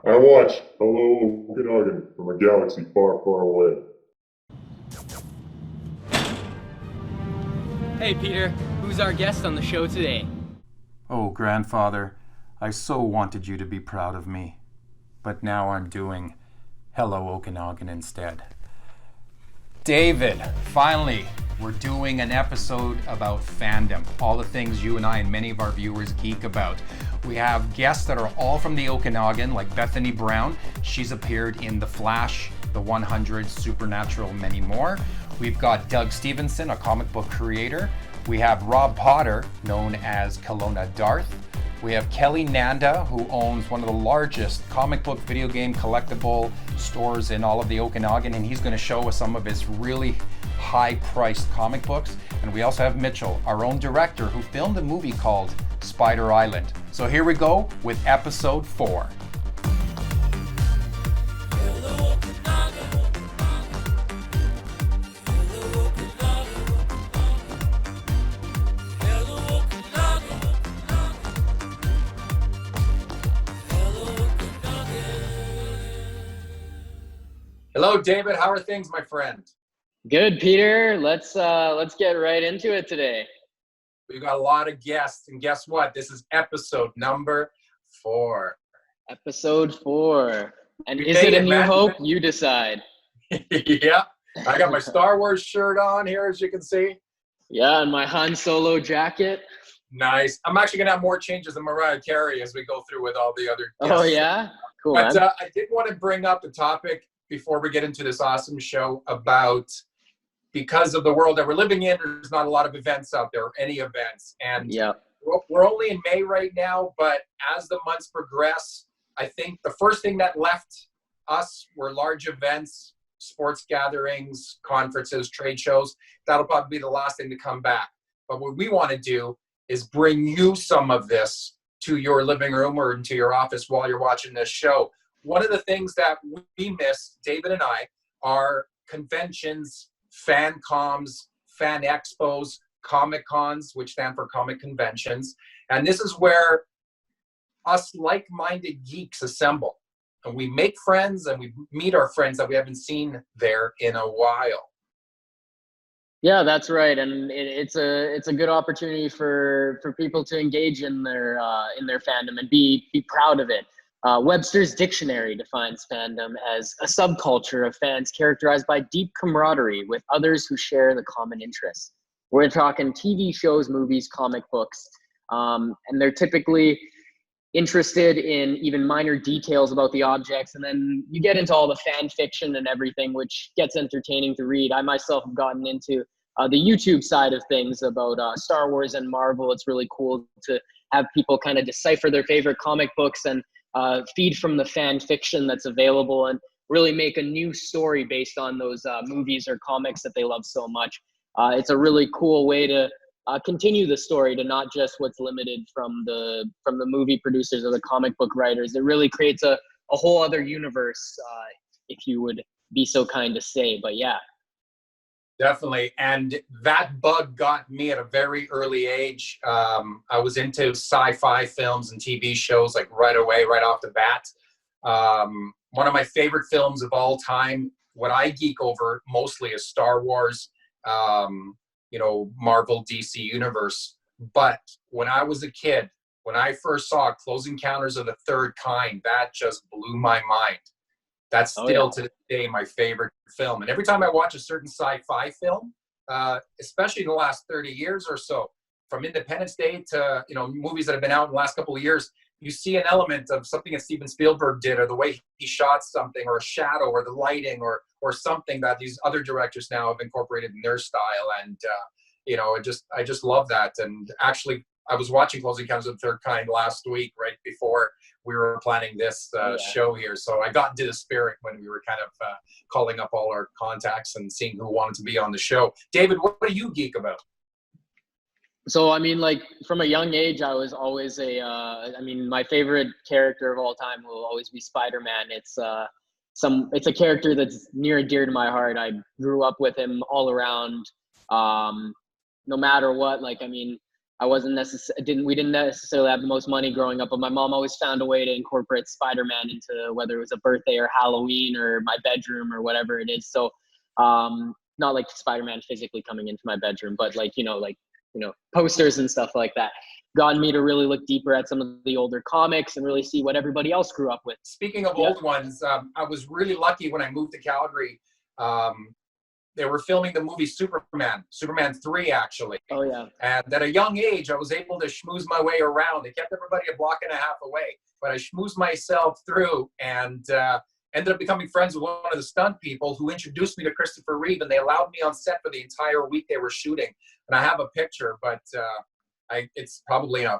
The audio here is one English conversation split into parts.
I watch Hello Okanagan from a galaxy far, far away. Hey Peter, who's our guest on the show today? Oh, grandfather, I so wanted you to be proud of me. But now I'm doing Hello Okanagan instead. David, finally, we're doing an episode about fandom. All the things you and I and many of our viewers geek about. We have guests that are all from the Okanagan, like Bethany Brown. She's appeared in The Flash, The 100, Supernatural, many more. We've got Doug Stevenson, a comic book creator. We have Rob Potter, known as Kelowna Darth. We have Kelly Nanda, who owns one of the largest comic book, video game, collectible stores in all of the Okanagan, and he's going to show us some of his really high-priced comic books. And we also have Mitchell, our own director, who filmed a movie called Spider Island. So here we go with episode 4. Hello, David. How are things, my friend? Good, Peter. Let's get right into it today. We've got a lot of guests, and guess what? This is episode number 4. Episode 4. And We is made it a it, new man. hope? You decide. Yeah, I got my Star Wars shirt on here, as you can see. Yeah, and my Han Solo jacket. Nice. I'm actually going to have more changes than Mariah Carey as we go through with all the other guests. Oh, yeah? Cool, But man. I did want to bring up the topic before we get into this awesome show about, because of the world that we're living in, there's not a lot of events out there, or any events. And Yeah. we're only in May right now, but as the months progress, I think the first thing that left us were large events, sports gatherings, conferences, trade shows. That'll probably be the last thing to come back. But what we want to do is bring you some of this to your living room or into your office while you're watching this show. One of the things that we miss, David and I, are conventions, fan coms, fan expos, comic cons, which stand for comic conventions. And this is where us like-minded geeks assemble. And we make friends and we meet our friends that we haven't seen there in a while. Yeah, that's right, and it's a good opportunity for people to engage in their fandom and be proud of it. Webster's Dictionary defines fandom as a subculture of fans characterized by deep camaraderie with others who share the common interests. We're talking TV shows, movies, comic books, and they're typically interested in even minor details about the objects, and then you get into all the fan fiction and everything, which gets entertaining to read. I myself have gotten into the YouTube side of things about Star Wars and Marvel. It's really cool to have people kind of decipher their favorite comic books and feed from the fan fiction that's available and really make a new story based on those movies or comics that they love so much. It's a really cool way to continue the story, to not just what's limited from the movie producers or the comic book writers. It really creates a whole other universe, if you would be so kind to say. But yeah. Definitely. And that bug got me at a very early age. I was into sci-fi films and TV shows like right away, right off the bat. One of my favorite films of all time, what I geek over mostly is Star Wars, Marvel, DC Universe. But when I was a kid, when I first saw Close Encounters of the Third Kind, that just blew my mind. That's still to this day my favorite film. And every time I watch a certain sci-fi film, especially in the last 30 years or so, from Independence Day to movies that have been out in the last couple of years, you see an element of something that Steven Spielberg did, or the way he shot something, or a shadow, or the lighting, or something that these other directors now have incorporated in their style. And I just love that. And actually, I was watching Close Encounters of the Third Kind last week, right before we were planning this show here. So I got into the spirit when we were kind of calling up all our contacts and seeing who wanted to be on the show. David, what do you geek about? So, I mean, like from a young age, I was always my favorite character of all time will always be Spider-Man. It's a character that's near and dear to my heart. I grew up with him all around, no matter what. we didn't necessarily have the most money growing up, but my mom always found a way to incorporate Spider-Man into whether it was a birthday or Halloween or my bedroom or whatever it is. So not like Spider-Man physically coming into my bedroom, but like, posters and stuff like that. Gotten me to really look deeper at some of the older comics and really see what everybody else grew up with. Speaking of old ones, I was really lucky when I moved to Calgary. They were filming the movie Superman 3, actually. Oh, yeah. And at a young age, I was able to schmooze my way around. They kept everybody a block and a half away, but I schmoozed myself through and ended up becoming friends with one of the stunt people who introduced me to Christopher Reeve, and they allowed me on set for the entire week they were shooting. And I have a picture, but it's probably in a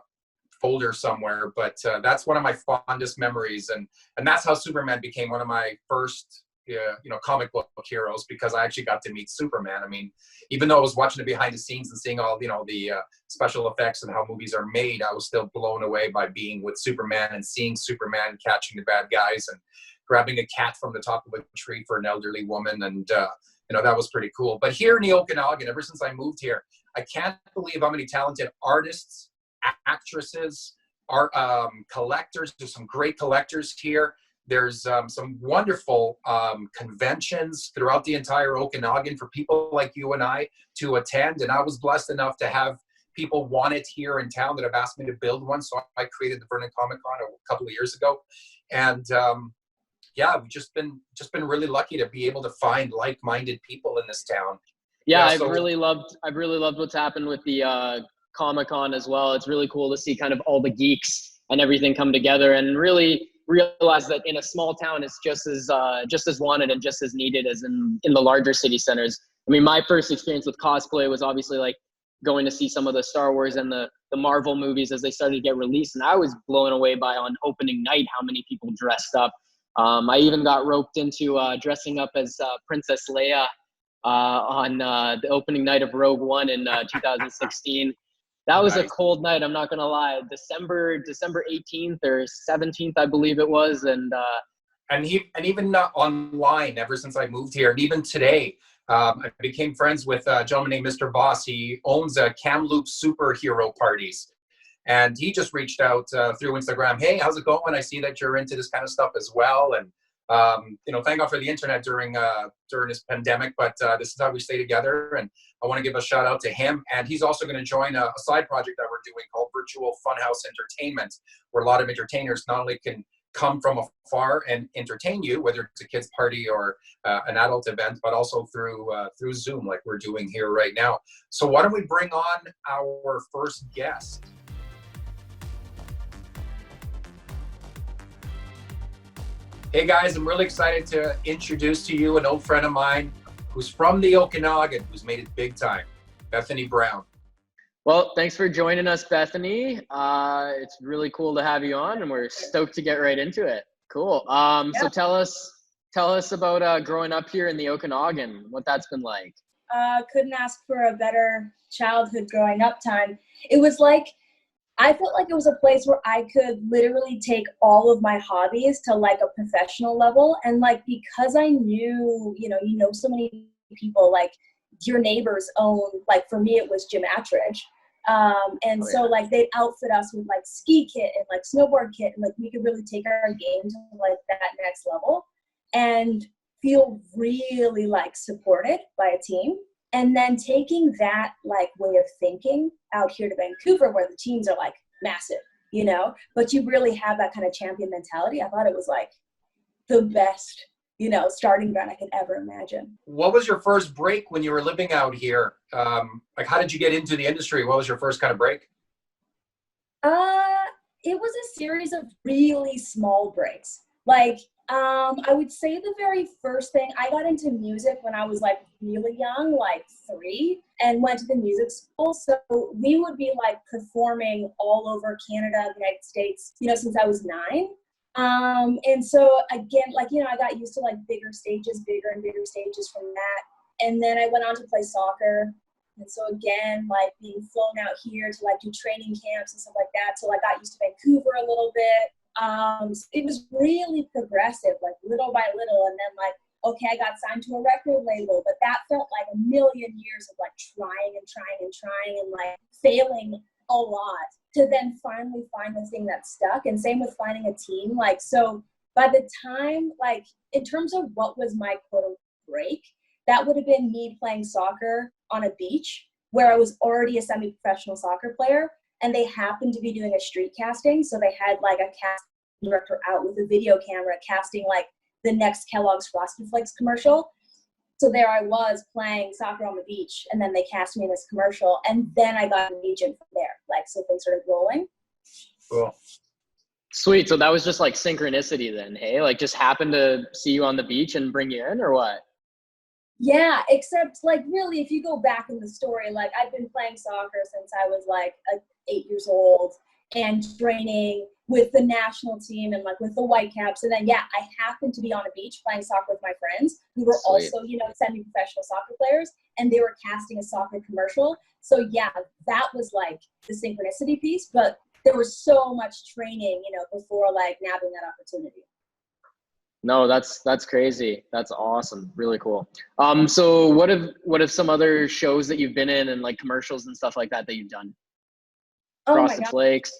folder somewhere, but that's one of my fondest memories. And that's how Superman became one of my first comic book heroes, because I actually got to meet Superman. I mean, even though I was watching the behind the scenes and seeing all, the special effects and how movies are made, I was still blown away by being with Superman and seeing Superman catching the bad guys and grabbing a cat from the top of a tree for an elderly woman. And, that was pretty cool. But here in the Okanagan, ever since I moved here, I can't believe how many talented artists, actresses, collectors. There's some great collectors here. There's some wonderful conventions throughout the entire Okanagan for people like you and I to attend. And I was blessed enough to have people want it here in town that have asked me to build one. So I created the Vernon Comic Con a couple of years ago. And we've just been really lucky to be able to find like-minded people in this town. Yeah, I've really loved what's happened with the Comic Con as well. It's really cool to see kind of all the geeks and everything come together and really realize that in a small town it's just as wanted and just as needed as in the larger city centers. I mean, my first experience with cosplay was obviously like going to see some of the Star Wars and the Marvel movies as they started to get released, and I was blown away by on opening night how many people dressed up. I even got roped into dressing up as Princess Leia on the opening night of Rogue One in 2016. That was a cold night, I'm not going to lie. December 18th or 17th, I believe it was. And even online, ever since I moved here, and even today, I became friends with a gentleman named Mr. Boss. He owns Kamloops Superhero Parties. And he just reached out through Instagram. Hey, how's it going? I see that you're into this kind of stuff as well. And, thank God for the internet during this pandemic, but this is how we stay together. And I want to give a shout out to him. And he's also going to join a side project that we're doing called Virtual Funhouse Entertainment, where a lot of entertainers not only can come from afar and entertain you, whether it's a kid's party or an adult event, but also through Zoom, like we're doing here right now. So why don't we bring on our first guest? Hey guys, I'm really excited to introduce to you an old friend of mine who's from the Okanagan, who's made it big time, Bethany Brown. Well, thanks for joining us, Bethany. It's really cool to have you on, and we're stoked to get right into it. Cool. So tell us about growing up here in the Okanagan, what that's been like. Couldn't ask for a better childhood growing up time. It was like, I felt like it was a place where I could literally take all of my hobbies to like a professional level. And like, because I knew, you know so many people, like your neighbors own, like for me, it was Gym Attridge. So like they'd outfit us with like ski kit and like snowboard kit. And like, we could really take our game to like that next level and feel really like supported by a team. And then taking that like way of thinking out here to Vancouver, where the teams are like massive, but you really have that kind of champion mentality. I thought it was like the best, starting ground I could ever imagine. What was your first break when you were living out here? Like, how did you get into the industry? What was your first kind of break? It was a series of really small breaks. Like, I would say the very first thing, I got into music when I was like really young, like 3, and went to the music school. So we would be like performing all over Canada, the United States, since I was 9. And so again, like, I got used to like bigger and bigger stages from that. And then I went on to play soccer. And so again, like being flown out here to like do training camps and stuff like that. So I got used to Vancouver a little bit. It was really progressive, like little by little. And then like, okay, I got signed to a record label, but that felt like a million years of like trying and like failing a lot to then finally find the thing that stuck. And same with finding a team. Like, so by the time, like, in terms of what was my quote unquote break, that would have been me playing soccer on a beach where I was already a semi-professional soccer player, and they happened to be doing a street casting. So they had like a casting director out with a video camera casting like the next Kellogg's Frosted Flakes commercial. So there I was playing soccer on the beach, and then they cast me in this commercial, and then I got an agent from there. Like, so things started rolling. Cool. Sweet. So that was just like synchronicity then, hey? Like just happened to see you on the beach and bring you in, or what? Yeah, except like really, if you go back in the story, like I've been playing soccer since I was like 8 years old and training with the national team and like with the Whitecaps. And then, yeah, I happened to be on a beach playing soccer with my friends who were Sweet. also, you know, semi-professional soccer players, and they were casting a soccer commercial. So yeah, that was like the synchronicity piece, but there was so much training, you know, before like nabbing that opportunity. No, that's crazy. That's awesome. Really cool. So what have some other shows that you've been in and like commercials and stuff like that you've done? Oh my Frosted God. Flakes.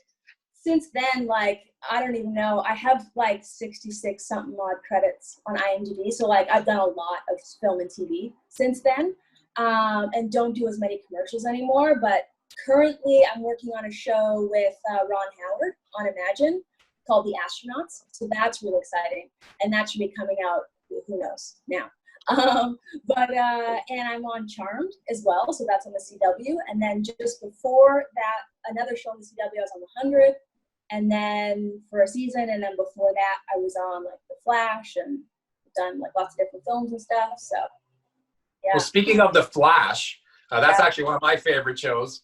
Since then, like, I don't even know. I have like 66 something odd credits on IMDb. So like I've done a lot of film and TV since then, and don't do as many commercials anymore. But currently I'm working on a show with Ron Howard on Imagine called The Astronauts. So that's really exciting. And that should be coming out, who knows, now. And I'm on Charmed as well. So that's on the CW. And then just before that, another show on the CW, I was on The 100. And then for a season, and then before that, I was on like The Flash and done like lots of different films and stuff. So, yeah. Well, speaking of The Flash, that's actually one of my favorite shows.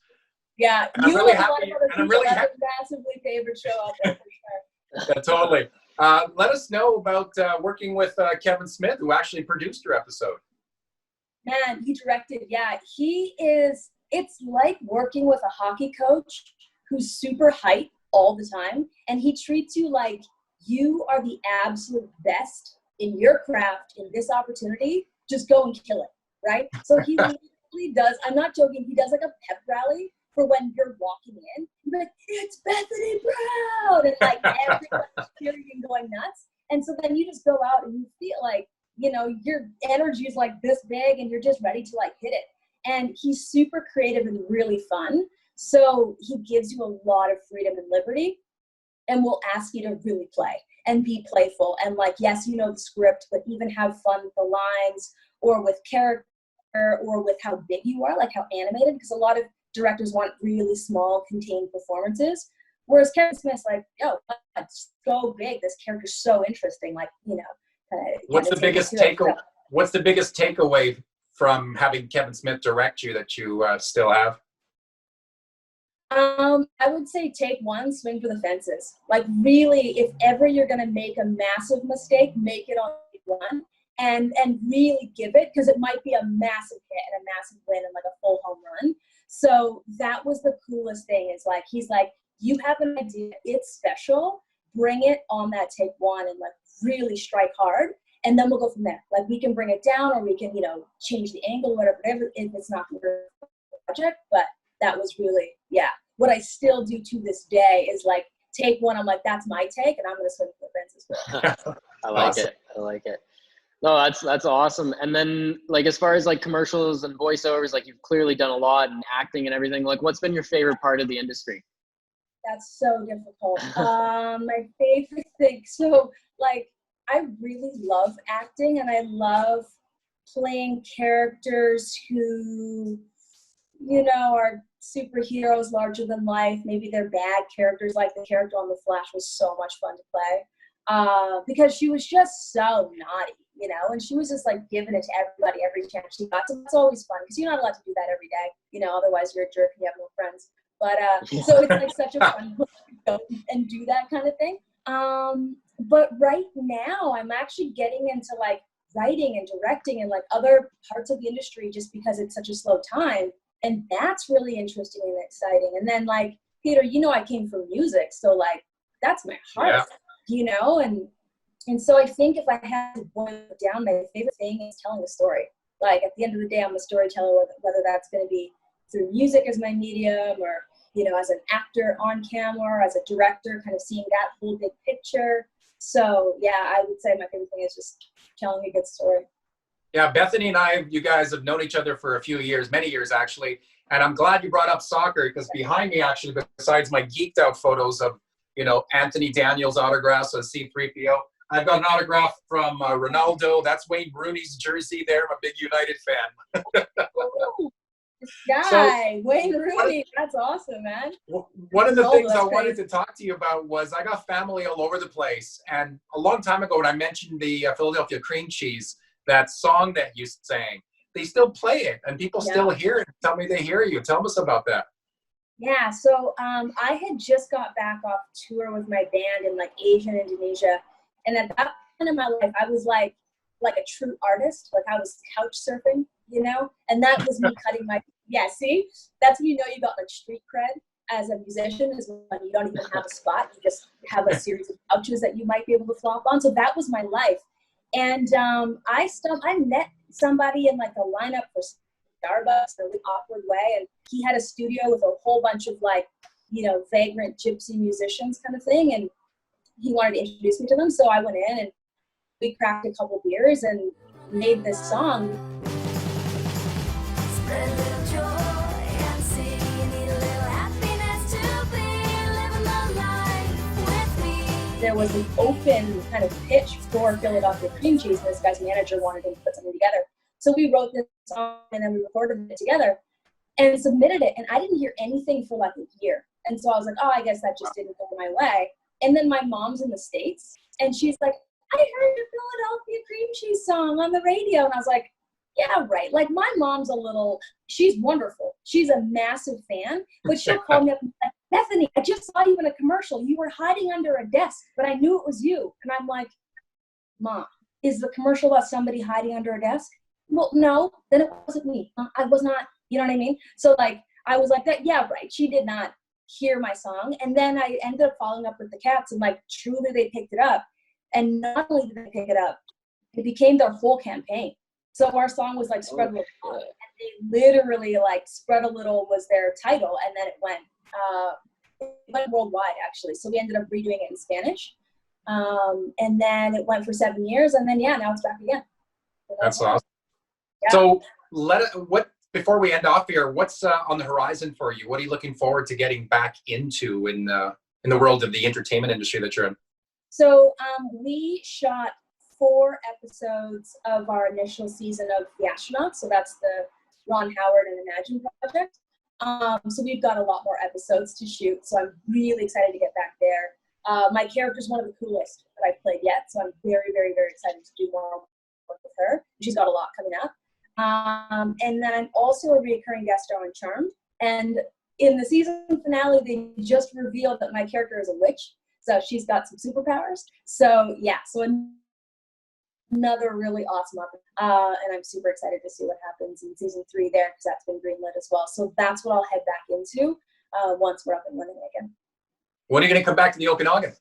Yeah, And I'm really happy. That's a massively favorite show out there for sure. Yeah, totally. Let us know about working with Kevin Smith, who actually produced your episode. Man, he directed. Yeah, it's like working with a hockey coach who's super hype all the time, and he treats you like you are the absolute best in your craft in this opportunity. Just go and kill it, right? So he literally does, I'm not joking, he does like a pep rally for when you're walking in. He'd be like, it's Bethany Brown! And like everyone's cheering and going nuts. And so then you just go out and you feel like, you know, your energy is like this big and you're just ready to like hit it. And he's super creative and really fun. So he gives you a lot of freedom and liberty, and will ask you to really play and be playful. And like, yes, you know the script, but even have fun with the lines or with character or with how big you are, like how animated, because a lot of directors want really small, contained performances. Whereas Kevin Smith's like, yo, let's go big. This character's so interesting. Like, you know, What's the biggest takeaway from having Kevin Smith direct you that you still have? I would say take one, swing for the fences. Like really, if ever you're going to make a massive mistake, make it on take one and really give it, because it might be a massive hit and a massive win and like a full home run. So that was the coolest thing, is like, he's like, you have an idea, it's special, bring it on that take one and like really strike hard. And then we'll go from there. Like we can bring it down, or we can, you know, change the angle, whatever, if it's not the project. But that was really, yeah. What I still do to this day is like take one. I'm like, that's my take, and I'm gonna swing for the fences. I like it. I like it. No, that's awesome. And then like as far as like commercials and voiceovers, like you've clearly done a lot and acting and everything. Like what's been your favorite part of the industry? That's so difficult. My favorite thing. So like I really love acting, and I love playing characters who, you know, are superheroes, larger than life. Maybe they're bad characters, like the character on The Flash was so much fun to play, because she was just so naughty, you know, and she was just like giving it to everybody every chance she got. So it's always fun, because you're not allowed to do that every day, you know, otherwise you're a jerk and you have no friends. But so it's like such a fun place to go and do that kind of thing. But right now I'm actually getting into like writing and directing and like other parts of the industry, just because it's such a slow time. And that's really interesting and exciting. And then like, Peter, you know, I came from music, so like that's my heart, you know? And so I think if I had to boil it down, my favorite thing is telling a story. Like at the end of the day, I'm a storyteller, whether that's going to be through music as my medium, or, as an actor on camera, as a director, kind of seeing that whole big picture. So yeah, I would say my favorite thing is just telling a good story. Yeah, Bethany and I, you guys have known each other for a few years, many years actually. And I'm glad you brought up soccer, because behind me, actually, besides my geeked out photos of, Anthony Daniels autographs on C-3PO, I've got an autograph from Ronaldo. That's Wayne Rooney's jersey there. I'm a big United fan. Ooh, this guy, Wayne Rooney, that's awesome, man. One of the things I That's wanted crazy. to talk to you about was I got family all over the place. And a long time ago when I mentioned the Philadelphia cream cheese, that song that you sang, they still play it and people still hear it. Tell me they hear you. Tell us about that. Yeah, so I had just got back off tour with my band in like Asia and Indonesia. And at that point in my life, I was like a true artist. Like I was couch surfing, and that was me cutting my, see, that's when you know you got like street cred as a musician, is when you don't even have a spot. You just have a series of couches that you might be able to flop on. So that was my life. And I met somebody in like a lineup for Starbucks in a really awkward way, and he had a studio with a whole bunch of like, vagrant gypsy musicians kind of thing, and he wanted to introduce me to them. So I went in and we cracked a couple beers and made this song. Spread a little joy and see you need a little happiness to be living the life with me. There was an open kind of pitch for Philadelphia cream cheese, and this guy's manager wanted him to put something together. So we wrote this song and then we recorded it together and submitted it. And I didn't hear anything for like a year. And so I was like, oh, I guess that just didn't go my way. And then my mom's in the States and she's like, I heard your Philadelphia cream cheese song on the radio. And I was like, yeah, right. Like my mom's she's wonderful. She's a massive fan, but she'll call me up and be like, Bethany, I just saw you in a commercial. You were hiding under a desk, but I knew it was you. And I'm like, Mom, is the commercial about somebody hiding under a desk? Well, no, then it wasn't me. I was not, you know what I mean? So like, I was like that. Yeah, right. She did not hear my song. And then I ended up following up with the Cats, and like, truly they picked it up. And not only did they pick it up, it became their whole campaign. So our song was like Spread a Little, and they literally like Spread a Little was their title. And then it went worldwide actually. So we ended up redoing it in Spanish. And then it went for 7 years, and then now it's back again. So That's awesome. Yeah. So before we end off here, what's on the horizon for you? What are you looking forward to getting back into in the world of the entertainment industry that you're in? So we shot 4 episodes of our initial season of The Astronauts. So that's the Ron Howard and Imagine project. So we've got a lot more episodes to shoot. So I'm really excited to get back there. My character is one of the coolest that I've played yet. So I'm very, very, very excited to do more work with her. She's got a lot coming up. And then I'm also a recurring guest star on Charmed. And in the season finale, they just revealed that my character is a witch. So she's got some superpowers. So yeah, so another really awesome opportunity. And I'm super excited to see what happens in season 3 there, because that's been greenlit as well. So that's what I'll head back into once we're up and running again. When are you going to come back to the Okanagan?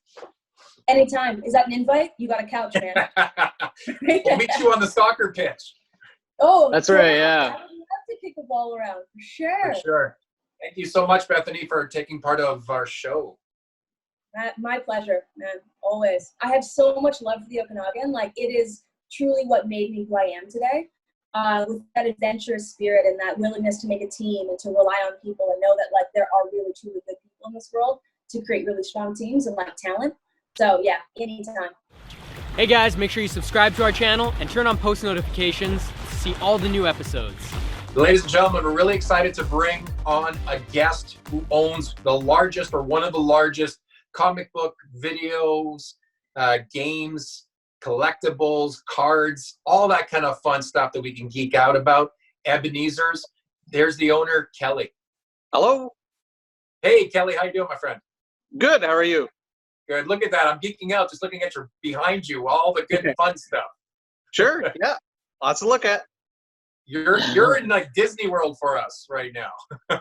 Anytime. Is that an invite? You got a couch, man. We'll meet you on the soccer pitch. Oh, That's right, yeah. I would love to kick the ball around, for sure. For sure. Thank you so much, Bethany, for taking part of our show. My pleasure, man, always. I have so much love for the Okanagan. Like, it is truly what made me who I am today. With that adventurous spirit and that willingness to make a team and to rely on people and know that, like, there are really, truly good people in this world to create really strong teams and, like, talent. So, yeah, anytime. Hey guys, make sure you subscribe to our channel and turn on post notifications to see all the new episodes. Ladies and gentlemen, we're really excited to bring on a guest who owns the largest or one of the largest comic book videos, games, collectibles, cards, all that kind of fun stuff that we can geek out about. Ebenezers. There's the owner, Kelly. Hello. Hey, Kelly, how you doing, my friend? Good. How are you? Good. Look at that. I'm geeking out just looking at your behind you, all the good fun stuff. Sure. Yeah. Lots to look at. You're in like Disney World for us right now.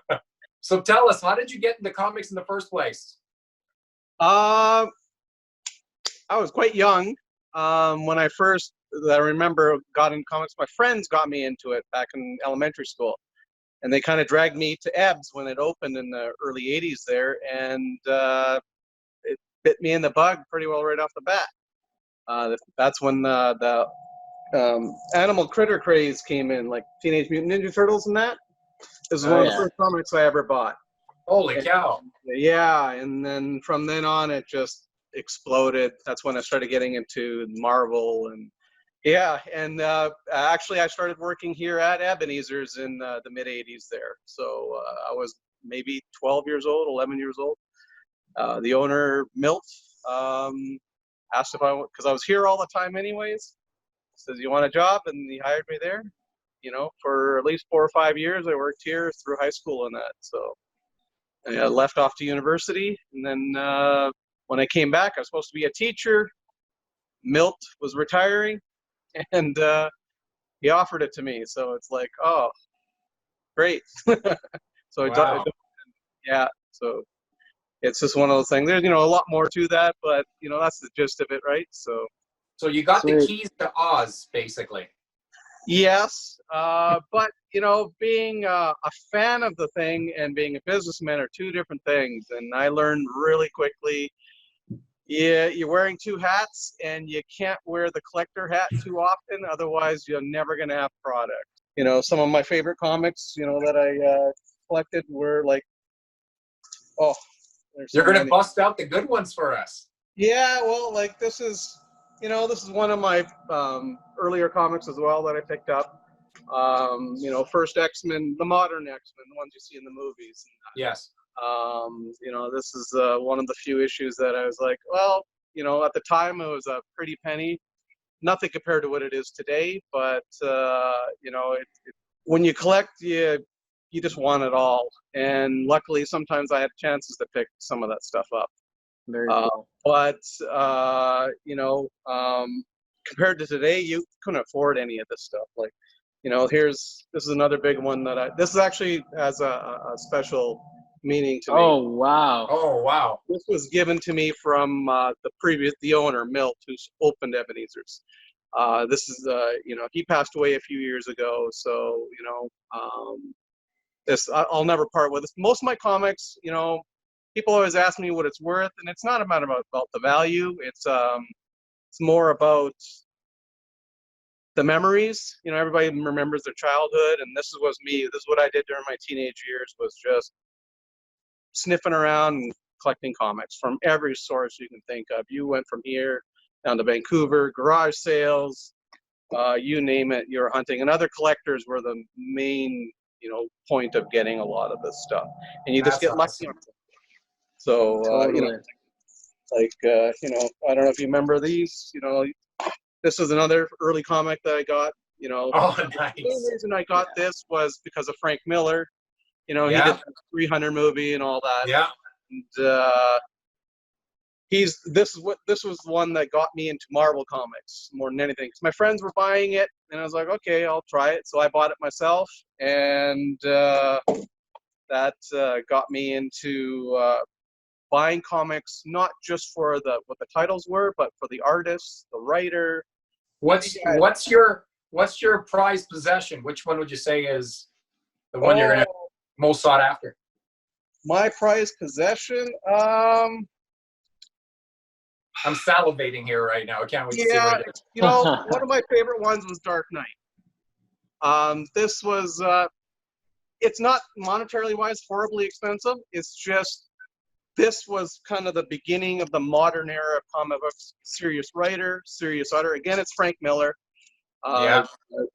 So tell us, how did you get into comics in the first place? I was quite young when I remember got into comics. My friends got me into it back in elementary school. and they kind of dragged me to Ebbs when it opened in the early 80s there, and it bit me in the bug pretty well right off the bat. That's when the animal critter craze came in, like Teenage Mutant Ninja Turtles and that. This is one of the first comics I ever bought. Holy cow. Yeah, and then from then on, it just exploded. That's when I started getting into Marvel, and actually I started working here at Ebenezers in the mid 80s there. So I was maybe 12 years old, 11 years old. The owner, Milt, asked if because I was here all the time anyways, says, "You want a job?" And he hired me there. You know, for at least 4 or 5 years, I worked here through high school and that. So I left off to university, and then when I came back, I was supposed to be a teacher. Milt was retiring, and he offered it to me. So it's like, oh, great. So Wow. yeah, so it's just one of those things. There's, you know, a lot more to that, but you know, that's the gist of it, right? So So you got the Sweet. keys to Oz, basically. yes, but you know, being a fan of the thing and being a businessman are two different things, and I learned really quickly. Yeah, you're wearing two hats, and you can't wear the collector hat too often, otherwise you're never gonna have product. You know, some of my favorite comics, you know, that I collected were like, oh, there's so You're going to many. bust out the good ones for us. Yeah, well, like this is, you know, this is one of my earlier comics as well that I picked up. You know, first X-Men, the modern X-Men, the ones you see in the movies. Yes. You know, this is one of the few issues that I was like, well, you know, at the time it was a pretty penny, nothing compared to what it is today. But you know, when you collect, you just want it all. And luckily, sometimes I had chances to pick some of that stuff up. Very cool. But you know, compared to today, you couldn't afford any of this stuff. Like, you know, this is another big one that this is actually has a special meaning to me. Oh wow. Oh, wow. This was given to me from the owner, Milt, who's opened Ebenezers. This is, you know, he passed away a few years ago, so you know, I'll never part with this. Most of my comics, you know, people always ask me what it's worth, and it's not a matter about the value. It's more about the memories. You know, everybody remembers their childhood, and this was me. This is what I did during my teenage years, was just sniffing around and collecting comics from every source you can think of. You went from here down to Vancouver, garage sales, you name it, you're hunting. And other collectors were the main, you know, point of getting a lot of this stuff. And you just That's get lucky. awesome. So, you know, Totally. like, you know, I don't know if you remember these, you know, this was another early comic that I got, you know. Oh, The nice. reason I got this was because of Frank Miller. You know, Yeah. he did the 300 movie and all that. Yeah. And this was one that got me into Marvel comics more than anything. 'Cause my friends were buying it, and I was like, okay, I'll try it. So I bought it myself, and that got me into buying comics, not just for what the titles were, but for the artist, the writer. What's your prized possession? Which one would you say is the one you're gonna most sought after? My prized possession. I'm salivating here right now. I can't wait to see what it is. You know, one of my favorite ones was Dark Knight. This was, it's not monetarily wise horribly expensive. It's just, this was kind of the beginning of the modern era of comic books. Serious writer, serious author. Again, it's Frank Miller. Yeah.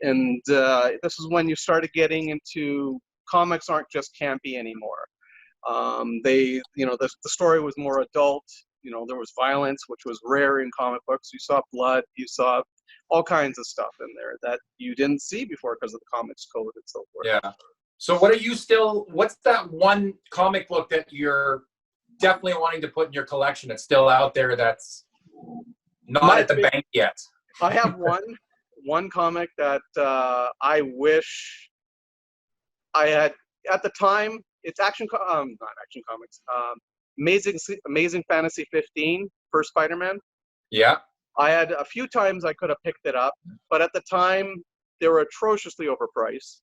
And this is when you started getting into comics aren't just campy anymore. You know, the story was more adult. You know, there was violence, which was rare in comic books. You saw blood, you saw all kinds of stuff in there that you didn't see before because of the comics code and so forth. Yeah. So what's that one comic book that you're definitely wanting to put in your collection that's still out there that's not at the bank yet? I have one comic that I wish I had at the time. It's not Action Comics. Amazing Fantasy 15 for Spider-Man. Yeah. I had a few times I could have picked it up, but at the time they were atrociously overpriced.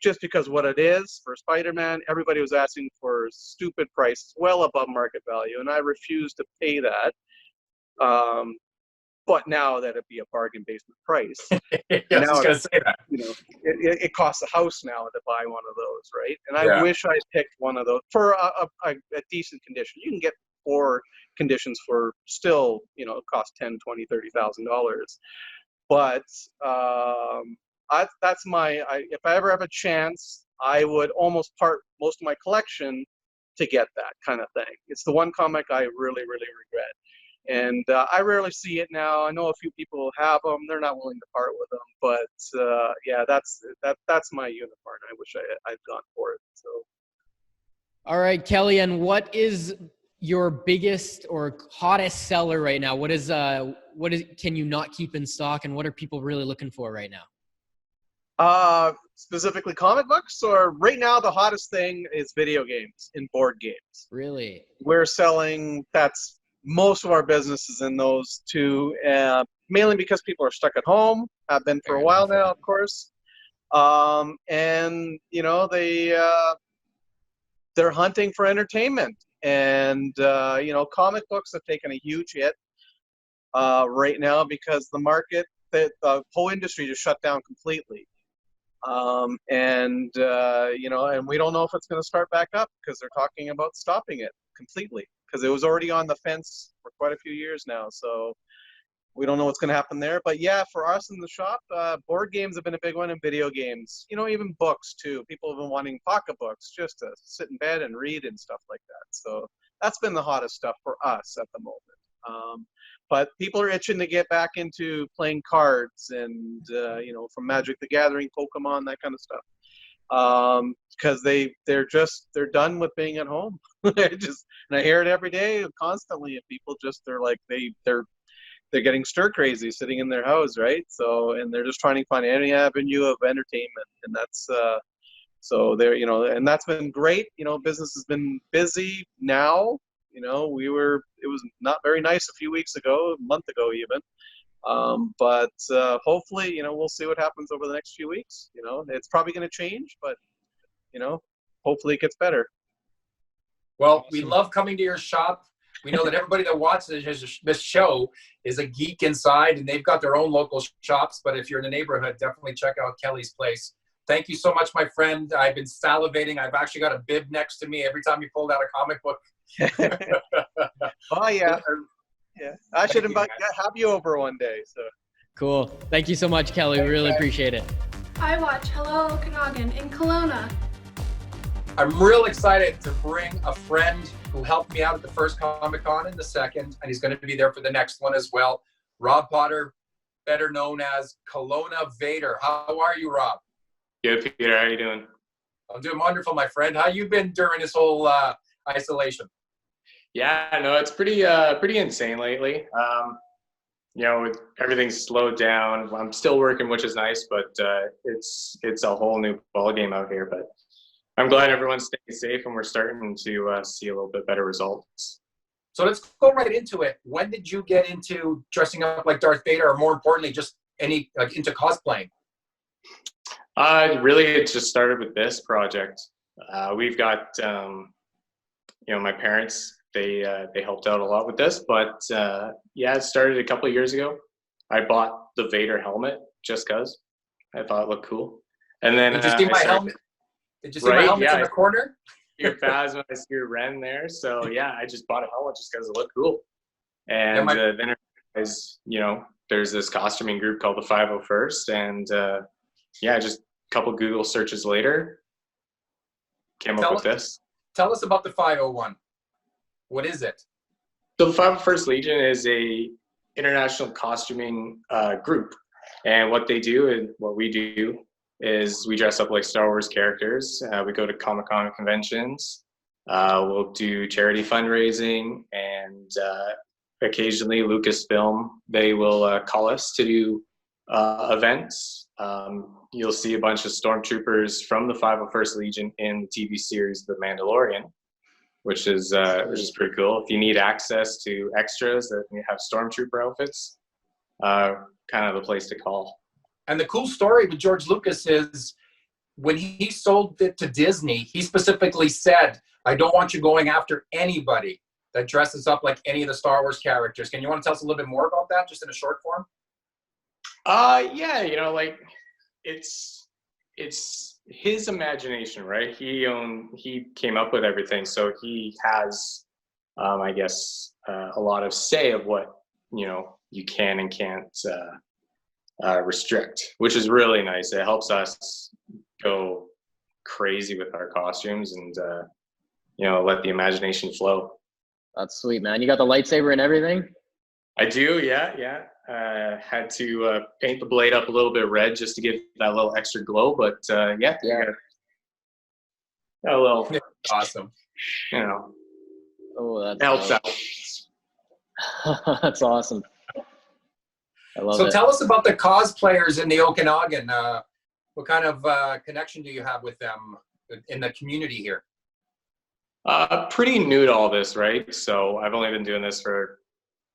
just because what it is for Spider-Man, everybody was asking for stupid prices, well above market value, and I refused to pay that. But now that it'd be a bargain basement price, Yeah, I was now just gonna say that. you know, it costs a house now to buy one of those, right? And I Yeah. wish I picked one of those for a decent condition. You can get 4 conditions for still, you know, it costs $10,000, $20,000, $30,000. But that's if I ever have a chance, I would almost part most of my collection to get that kind of thing. It's the one comic I really, really regret. And I rarely see it now. I know a few people have them. They're not willing to part with them. But yeah, that's my unicorn. I wish I'd gone for it. So. All right, Kelly, and what is your biggest or hottest seller right now? What is can you not keep in stock, and what are people really looking for right now? Specifically comic books, or right now the hottest thing is video games and board games. Really? We're selling, that's most of our business is in those two, mainly because people are stuck at home, have been for a while now, of course. And you know, they're hunting for entertainment, and you know, comic books have taken a huge hit right now because the market, the whole industry just shut down completely. You know, and we don't know if it's going to start back up because they're talking about stopping it completely because it was already on the fence for quite a few years now. So we don't know what's going to happen there. But yeah, for us in the shop, board games have been a big one, and video games, you know, even books too. People have been wanting pocketbooks just to sit in bed and read and stuff like that. So that's been the hottest stuff for us at the moment. But people are itching to get back into playing cards and, you know, from Magic the Gathering, Pokemon, that kind of stuff. Because they're done with being at home. And I hear it every day constantly, and people they're like, they're getting stir crazy sitting in their house, right? So, and they're just trying to find any avenue of entertainment. And that's, so they're, you know, and that's been great. You know, business has been busy now. You know, it was not very nice a few weeks ago, a month ago even. But hopefully, you know, we'll see what happens over the next few weeks. You know, it's probably going to change, but, you know, hopefully it gets better. Well, we love coming to your shop. We know that everybody that watches this show is a geek inside, and they've got their own local shops. But if you're in the neighborhood, definitely check out Kelly's place. Thank you so much, my friend. I've been salivating. I've actually got a bib next to me every time you pulled out a comic book. Oh yeah, yeah. I should have you over one day. So Cool. Thank you so much, Kelly. We really appreciate it. I watch Hello Okanagan in Kelowna. I'm real excited to bring a friend who helped me out at the first Comic-Con and the second, and he's going to be there for the next one as well. Rob Potter, better known as Kelowna Vader. How are you, Rob? Good, Peter. How are you doing? I'm doing wonderful, my friend. How you been during this whole isolation? Yeah, no, it's pretty insane lately. You know, everything's slowed down. I'm still working, which is nice, but it's a whole new ball game out here. But I'm glad everyone's staying safe, and we're starting to see a little bit better results. So let's go right into it. When did you get into dressing up like Darth Vader, or more importantly, just into cosplaying? Really, it just started with this project. We've got, you know, my parents, they helped out a lot with this, but yeah, it started a couple of years ago. I bought the Vader helmet just because I thought it looked cool. And then did you see my helmet? Did you see my helmet in the corner? Your Phasma, I see your Ren there. So yeah, I just bought a helmet just because it looked cool. And then I realized, you know, there's this costuming group called the 501st, and yeah, just a couple Google searches later, came up with this. Tell us about the 501. What is it? So the 501st Legion is a international costuming group, and what they do and what we do is we dress up like Star Wars characters. We go to Comic-Con conventions. We'll do charity fundraising, and occasionally Lucasfilm, they will call us to do events. You'll see a bunch of stormtroopers from the 501st Legion in the TV series The Mandalorian, which is pretty cool. If you need access to extras that have stormtrooper outfits, kind of the place to call. And the cool story with George Lucas is when he sold it to Disney, he specifically said, I don't want you going after anybody that dresses up like any of the Star Wars characters. Can you want to tell us a little bit more about that, just in a short form? Yeah, you know, like it's his imagination, right? He came up with everything, so he has, I guess, a lot of say of what, you know, you can and can't restrict, which is really nice. It helps us go crazy with our costumes and you know, let the imagination flow. That's sweet, man. You got the lightsaber and everything? I do, yeah. Had to paint the blade up a little bit red just to give that little extra glow, but yeah. Got a little, Awesome. you know, Oh, that helps out. That's awesome. I love So it. tell us about the cosplayers in the Okanagan. What kind of connection do you have with them in the community here? Pretty new to all this, right? So I've only been doing this for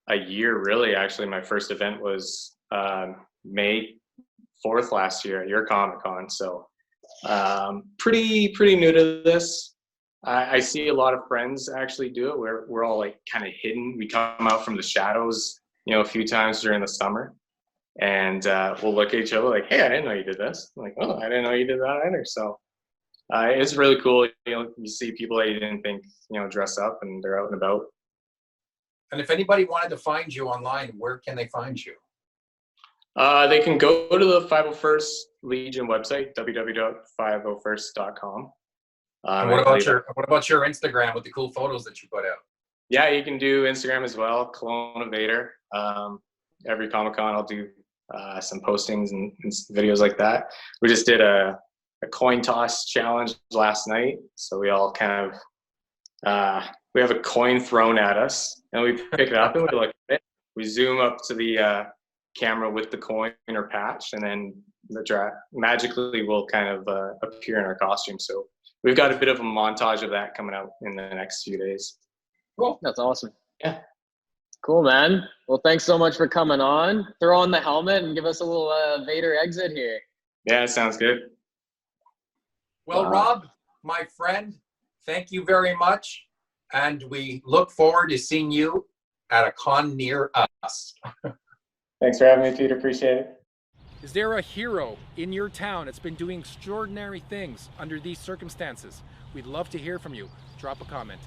a year, really. Actually, my first event was May 4th last year at your Comic-Con. So pretty new to this. I see a lot of friends actually do it. We're all like kind of hidden. We come out from the shadows, you know, a few times during the summer, and we'll look at each other like, "Hey, I didn't know you did this." I'm like, "Oh, I didn't know you did that either." So it's really cool. You know, you see people that you didn't think, you know, dress up, and they're out and about. And if anybody wanted to find you online, where can they find you? They can go to the 501st Legion website, www.501st.com. And what about your Instagram with the cool photos that you put out? Yeah, you can do Instagram as well, Kelowna Vader. Every Comic-Con I'll do some postings and videos like that. We just did a coin toss challenge last night. So we all kind of, we have a coin thrown at us and we pick it up and we look at it. We zoom up to the camera with the coin or patch, and then magically will kind of appear in our costume. So we've got a bit of a montage of that coming out in the next few days. Cool. That's awesome. Yeah. Cool, man. Well, thanks so much for coming on. Throw on the helmet and give us a little Vader exit here. Yeah, sounds good. Well, Rob, my friend, thank you very much. And we look forward to seeing you at a con near us. Thanks for having me, Peter. Appreciate it. Is there a hero in your town that's been doing extraordinary things under these circumstances? We'd love to hear from you. Drop a comment.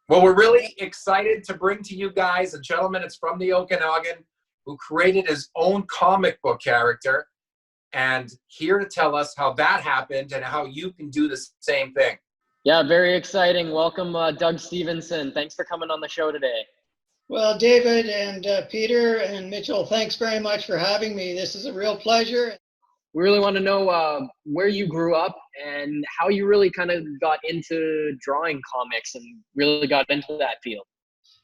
Well, we're really excited to bring to you guys a gentleman that's from the Okanagan who created his own comic book character, and here to tell us how that happened and how you can do the same thing. Yeah, very exciting. Welcome, Doug Stevenson. Thanks for coming on the show today. Well, David and Peter and Mitchell, thanks very much for having me. This is a real pleasure. We really want to know where you grew up and how you really kind of got into drawing comics and really got into that field.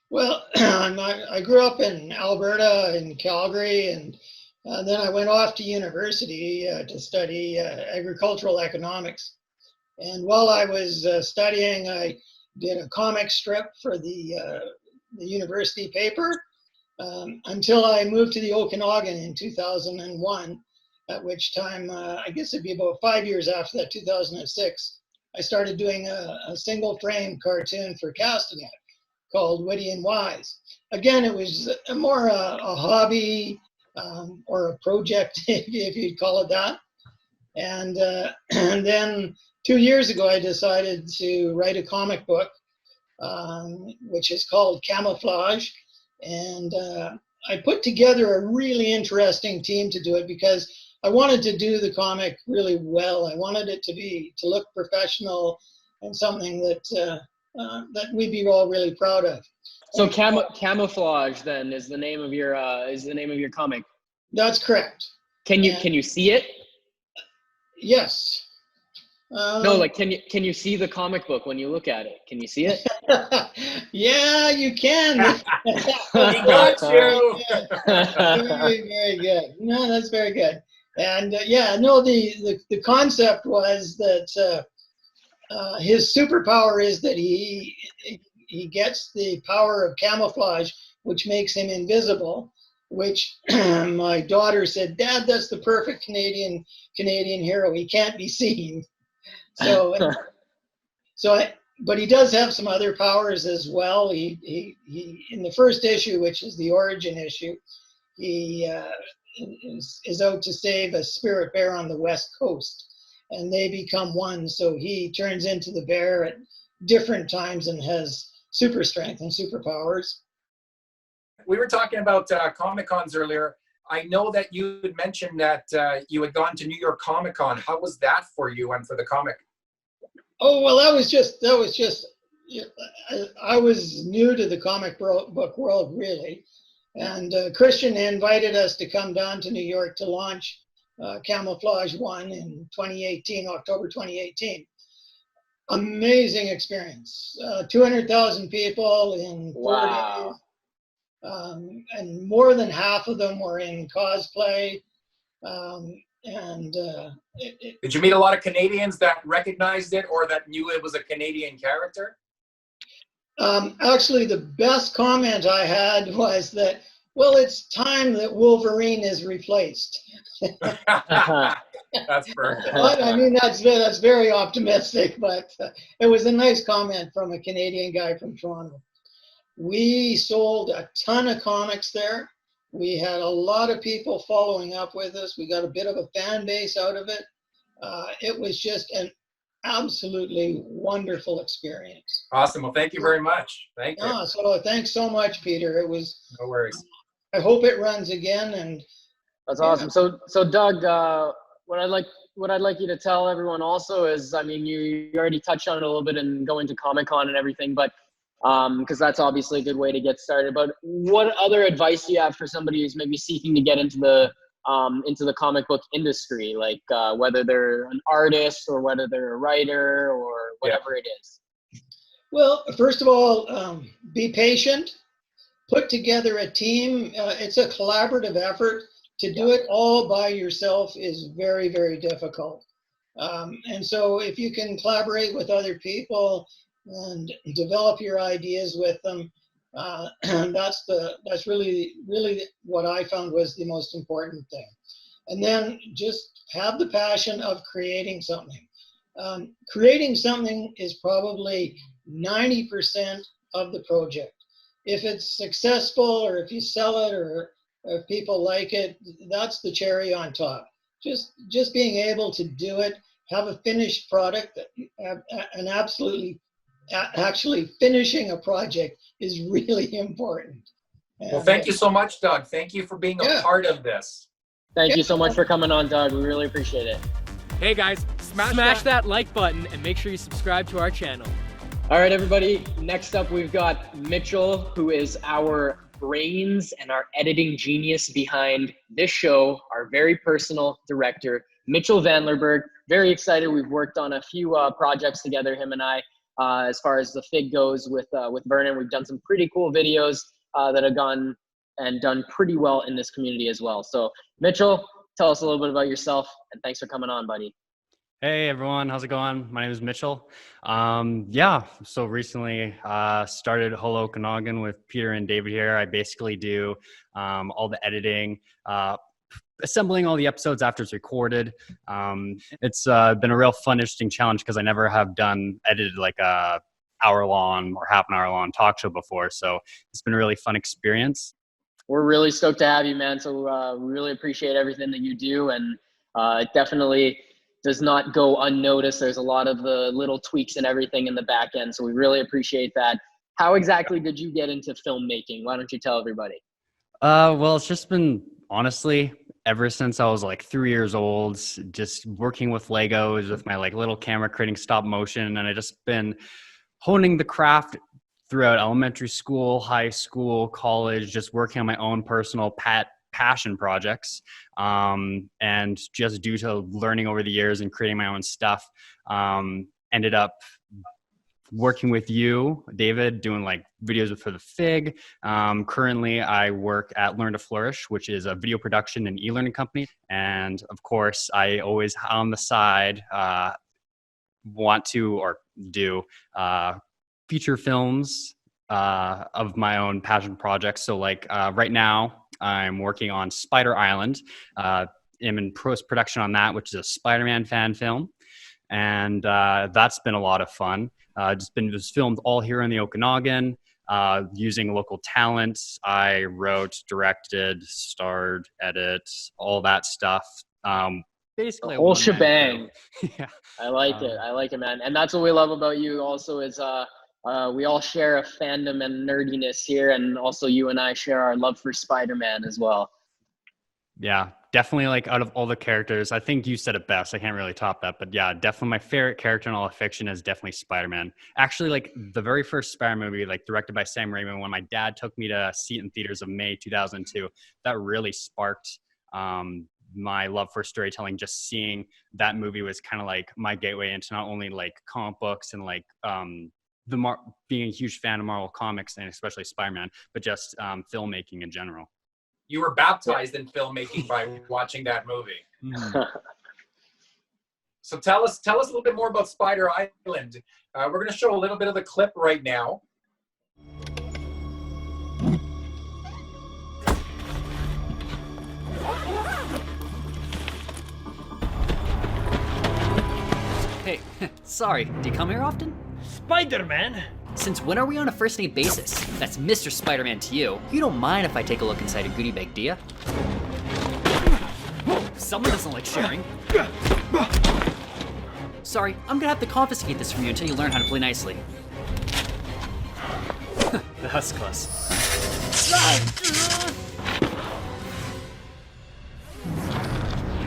Well, I grew up in Alberta, in Calgary, and then I went off to university to study agricultural economics. And while I was studying, I did a comic strip for the university paper until I moved to the Okanagan in 2001, at which time, I guess it'd be about 5 years after that, 2006, I started doing a single frame cartoon for Castanet called Witty and Wise. Again, it was more a hobby or a project, if you'd call it that. And then 2 years ago, I decided to write a comic book, which is called Camouflage. And I put together a really interesting team to do it because I wanted to do the comic really well. I wanted it to look professional and something that that we'd be all really proud of. So Camouflage then is the name of your comic. That's correct. Can you see it? Yes. No, like can you see the comic book when you look at it? Can you see it? Yeah, you can. He got you. Very, very good. No, that's very good. And yeah, no, the concept was that his superpower is that he gets the power of camouflage, which makes him invisible, which my daughter said, "Dad, that's the perfect Canadian hero. He can't be seen." So, but he does have some other powers as well. He in the first issue, which is the origin issue, he is out to save a spirit bear on the West Coast, and they become one. So he turns into the bear at different times and has super strength and superpowers. We were talking about Comic Cons earlier. I know that you had mentioned that you had gone to New York Comic Con. How was that for you and for the comic? Oh, well, that was just I was new to the comic book world, really. And Christian invited us to come down to New York to launch Camouflage 1 in 2018, October 2018. Amazing experience. 200,000 people in 4 days. And more than half of them were in cosplay. Did you meet a lot of Canadians that recognized it or that knew it was a Canadian character? Actually, the best comment I had was that, well, it's time that Wolverine is replaced. That's perfect. I mean, that's very optimistic, but it was a nice comment from a Canadian guy from Toronto. We sold a ton of comics there. We had a lot of people following up with us. We got a bit of a fan base out of it. It was just an absolutely wonderful experience. Awesome. Well, thank you very much. Thank you. So thanks so much, Peter. It was. No worries. I hope it runs again. And that's awesome. So Doug, what I'd like you to tell everyone also is, I mean, you already touched on it a little bit and going to Comic-Con and everything, but because that's obviously a good way to get started. But what other advice do you have for somebody who's maybe seeking to get into the comic book industry, like whether they're an artist or whether they're a writer or whatever it is? Well, first of all, be patient. Put together a team. It's a collaborative effort. To do it all by yourself is very, very difficult. And so if you can collaborate with other people and develop your ideas with them, that's really what I found was the most important thing. And then just have the passion of creating something. Creating something is probably 90% of the project. If it's successful, or if you sell it, or if people like it, that's the cherry on top. Just being able to do it, have a finished product, and actually finishing a project is really important. Well, thank you so much, Doug. Thank you for being a part of this. Thank you so much for coming on, Doug. We really appreciate it. Hey guys, smash that like button and make sure you subscribe to our channel. All right, everybody. Next up, we've got Mitchell, who is our brains and our editing genius behind this show, our very personal director, Mitchell Vanlerberg. Very excited. We've worked on a few projects together, him and I, as far as the FIG goes with Vernon. We've done some pretty cool videos that have gone and done pretty well in this community as well. So Mitchell, tell us a little bit about yourself, and thanks for coming on, buddy. Hey everyone, how's it going? My name is Mitchell. So recently started Hello Okanagan with Peter and David here. I basically do all the editing, assembling all the episodes after it's recorded. It's been a real fun, interesting challenge because I never have edited like a hour-long or half an hour-long talk show before. So it's been a really fun experience. We're really stoked to have you, man. So we really appreciate everything that you do, and it definitely does not go unnoticed. There's a lot of the little tweaks and everything in the back end. So we really appreciate that. How exactly did you get into filmmaking? Why don't you tell everybody? Well, it's just been, honestly, ever since I was like 3 years old, just working with Legos with my like little camera, creating stop motion. And I just been honing the craft throughout elementary school, high school, college, just working on my own personal passion projects. And just due to learning over the years and creating my own stuff, ended up working with you, David, doing like videos for the FIG. Currently, I work at Learn to Flourish, which is a video production and e-learning company. And of course, I always on the side want to or do feature films of my own passion projects. So like right now, I'm working on Spider Island. I'm in post-production on that, which is a Spider-Man fan film. And that's been a lot of fun. It was filmed all here in the Okanagan, using local talent. I wrote, directed, starred, edit, all that stuff. Basically The a whole one-man shebang. show. Yeah. I like it, man. And that's what we love about you also is we all share a fandom and nerdiness here, and also you and I share our love for Spider-Man as well. Yeah, definitely, like, out of all the characters, I think you said it best. I can't really top that, but yeah, definitely my favorite character in all of fiction is definitely Spider-Man. Actually, like, the very first Spider-Man movie, like, directed by Sam Raimi, when my dad took me to see it in theaters of May 2002, that really sparked my love for storytelling. Just seeing that movie was kind of like my gateway into not only like comic books and like being a huge fan of Marvel comics and especially Spider-Man, but just filmmaking in general. You were baptized in filmmaking by watching that movie. So tell us a little bit more about Spider Island. We're going to show a little bit of the clip right now. Hey, sorry, do you come here often? Spider-Man? Since when are we on a first name basis? That's Mr. Spider-Man to you. You don't mind if I take a look inside a goodie bag, do ya? Someone doesn't like sharing. Sorry, I'm gonna have to confiscate this from you until you learn how to play nicely. That's close.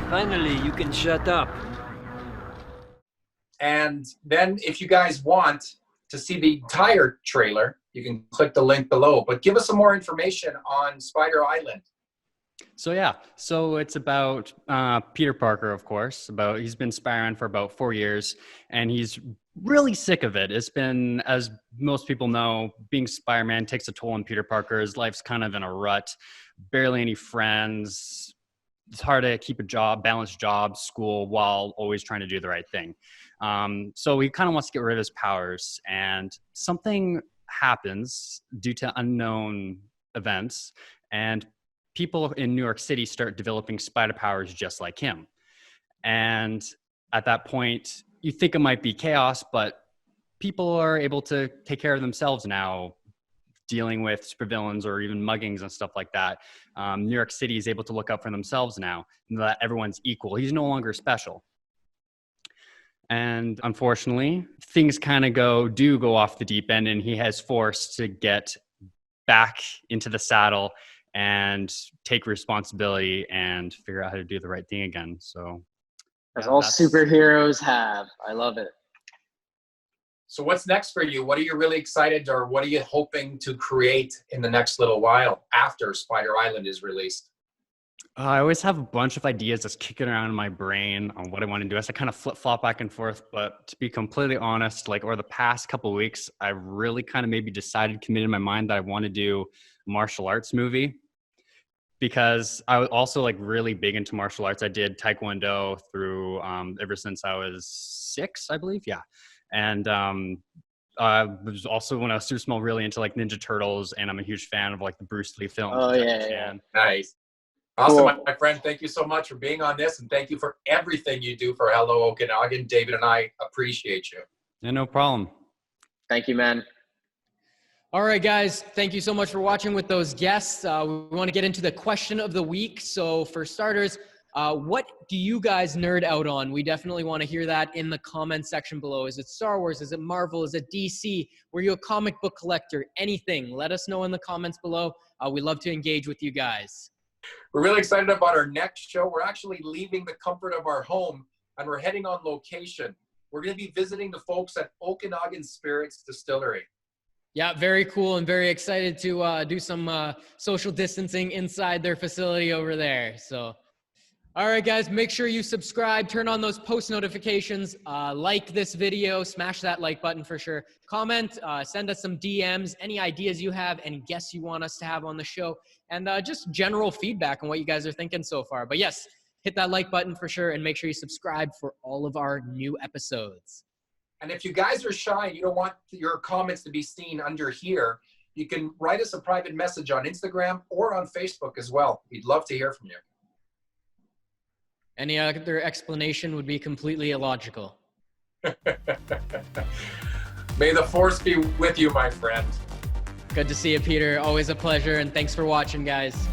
Finally, you can shut up. And then if you guys want to see the entire trailer, you can click the link below. But give us some more information on Spider Island. So yeah, so it's about Peter Parker, of course. He's been Spider-Man for about 4 years, and he's really sick of it. It's been, as most people know, being Spider-Man takes a toll on Peter Parker. His life's kind of in a rut, barely any friends. It's hard to keep a job, balance job, school, while always trying to do the right thing. So he kind of wants to get rid of his powers, and something happens due to unknown events, and people in New York City start developing spider powers just like him. And at that point, you think it might be chaos, but people are able to take care of themselves now, dealing with supervillains or even muggings and stuff like that. New York City is able to look out for themselves now, and that everyone's equal. He's no longer special. And unfortunately, things kind of go off the deep end, and he has forced to get back into the saddle and take responsibility and figure out how to do the right thing again. So as all superheroes have. I love it. So what's next for you? What are you really excited, or what are you hoping to create in the next little while after Spider Island is released? I always have a bunch of ideas just kicking around in my brain on what I want to do. As I kind of flip-flop back and forth, but to be completely honest, like over the past couple of weeks, I've really kind of maybe committed in my mind that I want to do a martial arts movie, because I was also like really big into martial arts. I did Taekwondo through ever since I was 6, I believe. Yeah. And I was also, when I was super small, really into like Ninja Turtles, and I'm a huge fan of like the Bruce Lee films. Oh, yeah. Nice. Awesome, Cool. my friend. Thank you so much for being on this, and thank you for everything you do for Hello Okanagan. David and I appreciate you. Yeah, no problem. Thank you, man. All right, guys, thank you so much for watching with those guests. We want to get into the question of the week. So for starters, what do you guys nerd out on? We definitely want to hear that in the comment section below. Is it Star Wars? Is it Marvel? Is it DC? Were you a comic book collector? Anything? Let us know in the comments below. We love to engage with you guys. We're really excited about our next show. We're actually leaving the comfort of our home, and we're heading on location. We're going to be visiting the folks at Okanagan Spirits Distillery. Yeah, very cool, and very excited to do some social distancing inside their facility over there. So, all right, guys, make sure you subscribe, turn on those post notifications, like this video, smash that like button for sure. Comment, send us some DMs, any ideas you have, any guests you want us to have on the show, and just general feedback on what you guys are thinking so far. But yes, hit that like button for sure, and make sure you subscribe for all of our new episodes. And if you guys are shy and you don't want your comments to be seen under here, you can write us a private message on Instagram or on Facebook as well. We'd love to hear from you. Any other explanation would be completely illogical. May the force be with you, my friend. Good to see you, Peter. Always a pleasure, and thanks for watching, guys.